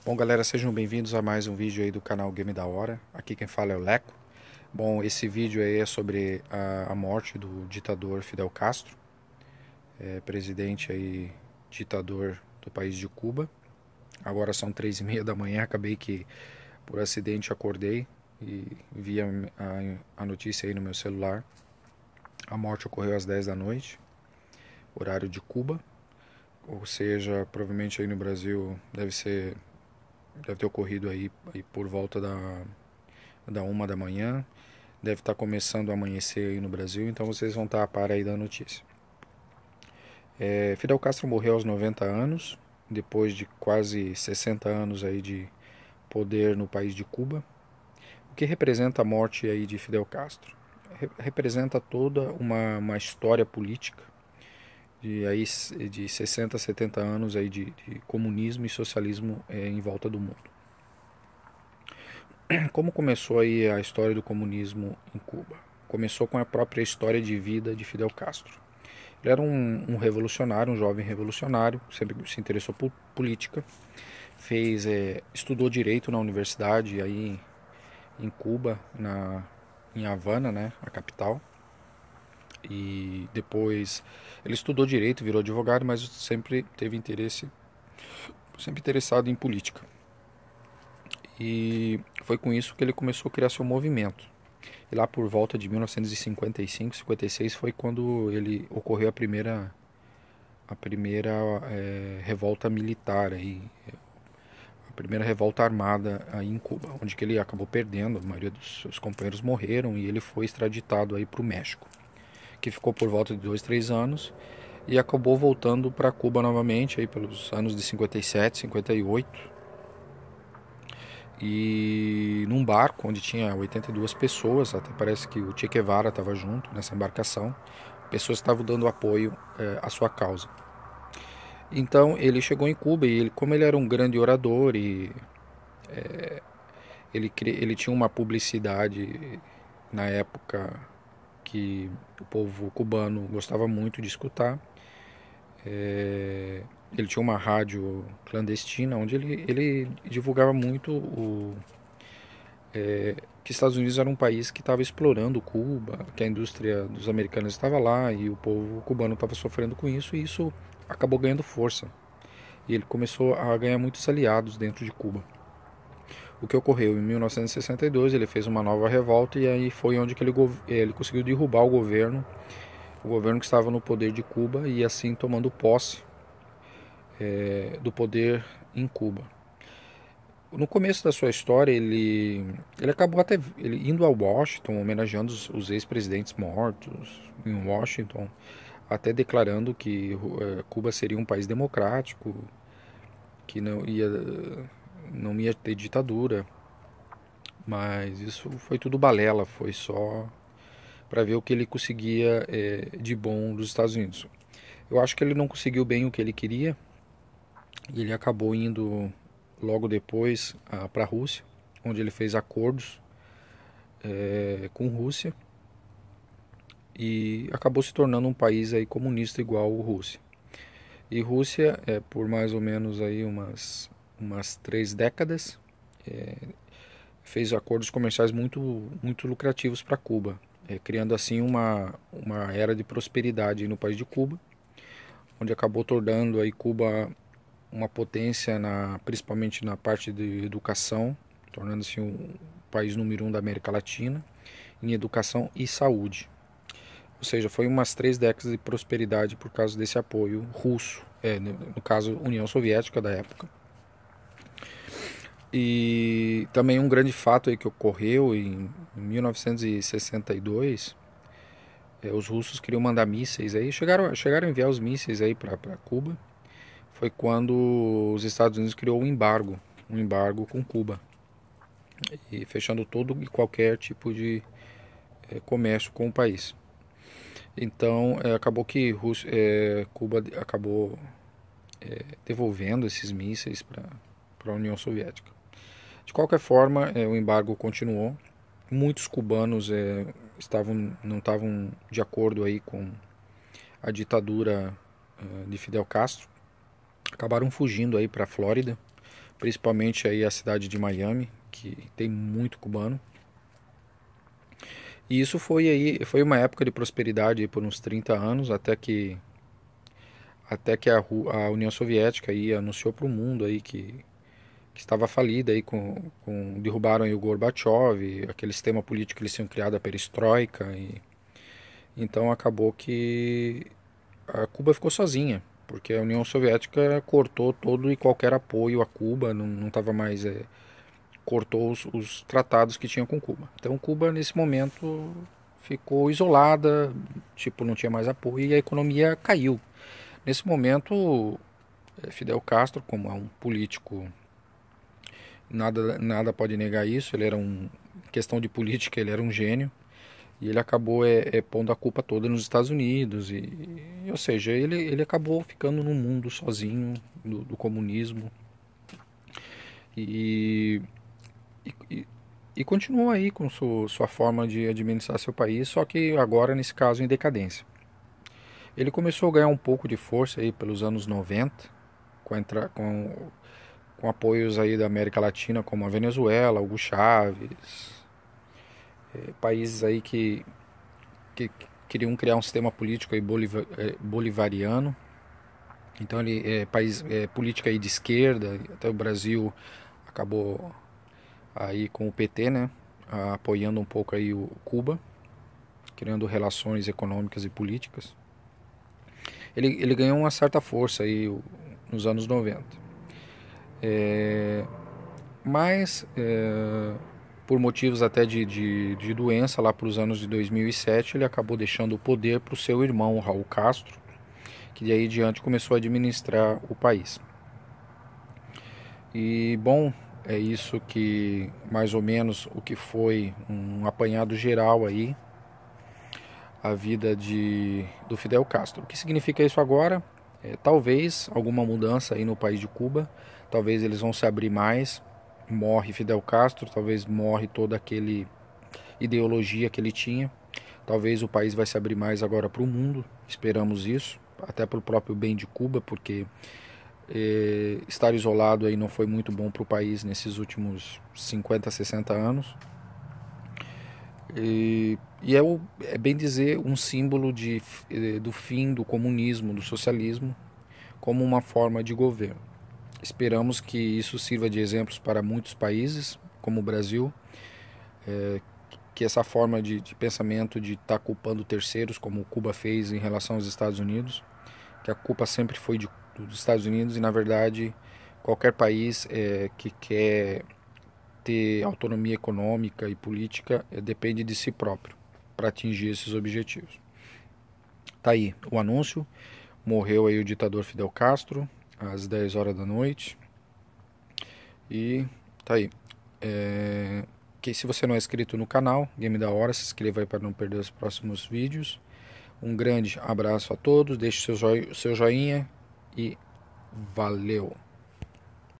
Bom, galera, sejam bem-vindos a mais um vídeo aí do canal Game da Hora. Aqui quem fala é o Leco. Bom, esse vídeo aí é sobre a morte do ditador Fidel Castro, presidente aí, ditador do país de Cuba. Agora são 3:30 da manhã, acabei que por acidente acordei e vi a notícia aí no meu celular. A morte ocorreu às 10 da noite, horário de Cuba, ou seja, provavelmente aí no Brasil deve ter ocorrido aí por volta da 1 da manhã. Deve estar começando a amanhecer aí no Brasil, então vocês vão estar a par aí da notícia. Fidel Castro morreu aos 90 anos, depois de quase 60 anos aí de poder no país de Cuba. O que representa a morte aí de Fidel Castro? Representa toda uma história política de 60, 70 anos aí de comunismo e socialismo em volta do mundo. Como começou aí a história do comunismo em Cuba? Começou com a própria história de vida de Fidel Castro. Ele era um revolucionário, um jovem revolucionário, sempre se interessou por política, estudou direito na universidade aí em Cuba, em Havana, né, a capital. E depois ele estudou direito, virou advogado, mas sempre teve sempre interessado em política. E foi com isso que ele começou a criar seu movimento. E lá por volta de 1955, 56 foi quando ele ocorreu a primeira revolta militar aí, a primeira revolta armada aí em Cuba, onde que ele acabou perdendo, a maioria dos seus companheiros morreram e ele foi extraditado aí para o México, que ficou por volta de 2, 3 anos e acabou voltando para Cuba novamente aí pelos anos de 57, 58 e num barco onde tinha 82 pessoas, até parece que o Che Guevara estava junto nessa embarcação, pessoas estavam dando apoio à sua causa. Então ele chegou em Cuba e como ele era um grande orador e ele tinha uma publicidade na época que o povo cubano gostava muito de escutar. Ele tinha uma rádio clandestina onde ele divulgava muito que Estados Unidos era um país que estava explorando Cuba, que a indústria dos americanos estava lá e o povo cubano estava sofrendo com isso, e isso acabou ganhando força. E ele começou a ganhar muitos aliados dentro de Cuba. O que ocorreu em 1962, ele fez uma nova revolta e aí foi onde que ele conseguiu derrubar o governo que estava no poder de Cuba e assim tomando posse do poder em Cuba. No começo da sua história, ele acabou até ele indo a Washington, homenageando os ex-presidentes mortos em Washington, até declarando que Cuba seria um país democrático, que não ia ter ditadura. Mas isso foi tudo balela, foi só para ver o que ele conseguia de bom dos Estados Unidos. Eu acho que ele não conseguiu bem o que ele queria e ele acabou indo logo depois para a Rússia, onde ele fez acordos com Rússia e acabou se tornando um país aí comunista igual a Rússia. E Rússia, por mais ou menos aí umas 3 décadas, fez acordos comerciais muito lucrativos para Cuba, criando assim uma era de prosperidade no país de Cuba, onde acabou tornando aí Cuba uma potência principalmente na parte de educação, tornando-se um país número 1 da América Latina em educação e saúde. Ou seja, foi umas 3 décadas de prosperidade por causa desse apoio russo, no caso União Soviética da época. E também um grande fato aí que ocorreu em 1962, os russos queriam mandar mísseis aí, chegaram a enviar os mísseis aí para Cuba. Foi quando os Estados Unidos criou um embargo com Cuba, e fechando todo e qualquer tipo de comércio com o país. Então acabou que Cuba acabou devolvendo esses mísseis para a União Soviética. De qualquer forma, o embargo continuou. Muitos cubanos não estavam de acordo aí com a ditadura de Fidel Castro. Acabaram fugindo aí para a Flórida, principalmente aí a cidade de Miami, que tem muito cubano. E isso foi uma época de prosperidade aí por uns 30 anos, até que a União Soviética aí anunciou para o mundo aí que estava falida aí derrubaram aí o Gorbachev, aquele sistema político que eles tinham criado, a perestroika, e então acabou que a Cuba ficou sozinha, porque a União Soviética cortou todo e qualquer apoio a Cuba, não estava mais cortou os tratados que tinha com Cuba. Então Cuba nesse momento ficou isolada, tipo, não tinha mais apoio e a economia caiu. Nesse momento, Fidel Castro, como é um político, nada pode negar isso, ele era questão de política, ele era um gênio, e ele acabou pondo a culpa toda nos Estados Unidos, ou seja, ele acabou ficando no mundo sozinho, do comunismo, e, e, e continuou aí com sua forma de administrar seu país, só que agora, nesse caso, em decadência. Ele começou a ganhar um pouco de força aí pelos anos 90, com apoios aí da América Latina, como a Venezuela, Hugo Chávez, países aí que queriam criar um sistema político aí bolivariano. Então ele política aí de esquerda, até o Brasil acabou aí com o PT, né, apoiando um pouco aí o Cuba, criando relações econômicas e políticas. Ele ganhou uma certa força aí nos anos 90. Mas por motivos até de doença, lá para os anos de 2007, ele acabou deixando o poder para o seu irmão, Raul Castro, que de aí em diante começou a administrar o país. E, bom, é isso que, mais ou menos, o que foi um apanhado geral aí, a vida do Fidel Castro. O que significa isso agora? Talvez alguma mudança aí no país de Cuba, talvez eles vão se abrir mais, morre Fidel Castro, talvez morre toda aquele ideologia que ele tinha, talvez o país vai se abrir mais agora para o mundo, esperamos isso, até para o próprio bem de Cuba, porque estar isolado aí não foi muito bom para o país nesses últimos 50, 60 anos. É bem dizer um símbolo do fim do comunismo, do socialismo, como uma forma de governo. Esperamos que isso sirva de exemplos para muitos países, como o Brasil, que essa forma de pensamento de estar culpando terceiros, como Cuba fez em relação aos Estados Unidos, que a culpa sempre foi dos Estados Unidos e, na verdade, qualquer país que quer ter autonomia econômica e política depende de si próprio para atingir esses objetivos. Tá aí o anúncio, morreu aí o ditador Fidel Castro às 10 horas da noite e tá aí. Que se você não é inscrito no canal Game da Hora, se inscreva aí para não perder os próximos vídeos. Um grande abraço a todos, deixe seu joinha e valeu!